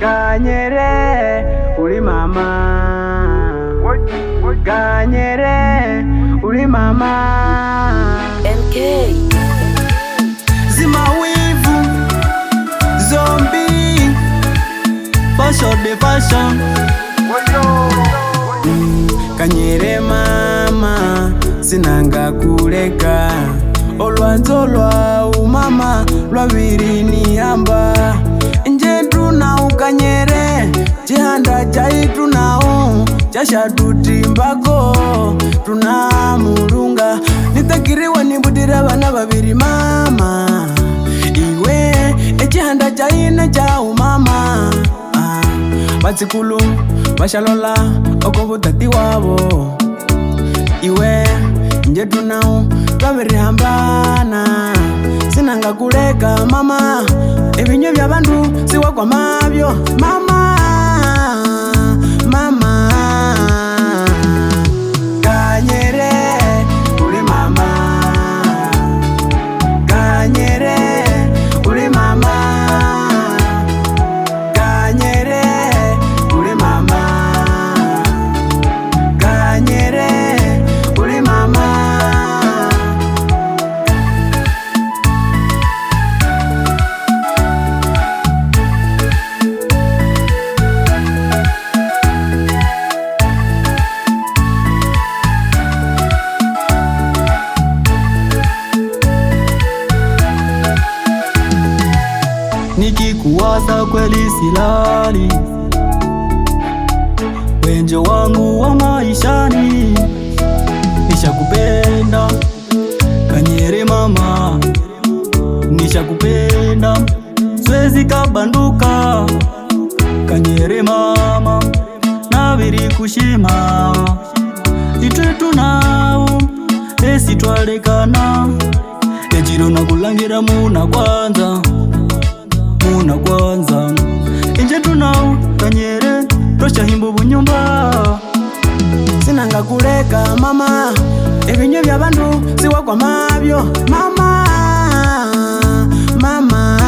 Kanyere uli mama, Kanyere uli mama. MK Zima wivu, zombie, fashion de fashion. Kanyere mama, sinanga kuleka. Olwanzo lwa umama, lwabiri niyamba. Njetu na ukanyere, chihanda chaitu nao chasha tutimbako, tuna murunga. Nitakiriwa nibudira bana babiri mama, iwe chihanda chaine cha umama. Batsikulu bashalola okobutati wabo, iwe njetu nao babiri hambana. Sinanga kuleka mama, ebinyo bya bandu siwa kwa mabyo mama, mama. Kanyere uli mama, Kanyere uli mama, Kanyere uli mama, Kanyere uli mama. Nikikuwaza kweli silali, wenjo wangu wa maishani. Nishakupenda Kanyere mama, nishakupenda swezi kabanduka. Kanyere mama, nabiri kushima itwetu nao esitwalekana. Ejiro nakulangira muna kwanza, muna kwanza. Inje tunao Kanyere tosha himbo bunyumba. Sinanga kuleka mama, ebinyo bya bandu siwa kwa mabyo mama, mama.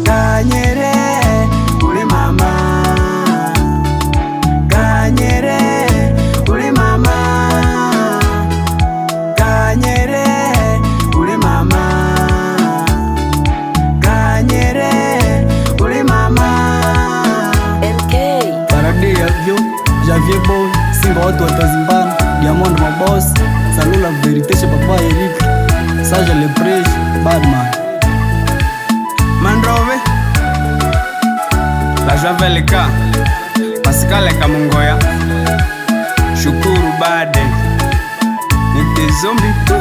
Kanyere uli mama, Kanyere uli mama, Kanyere uli mama, Kanyere uli mama. MK Parade ya vyo, Javier Boy, Simba watu watazimbana, Diamond maboss, Salula Verite chez Papa Eric, Sage le Prêche, Badman Mandrove La Javelika Pascal Kamungoya Shukuru Bade Nite zombi tu.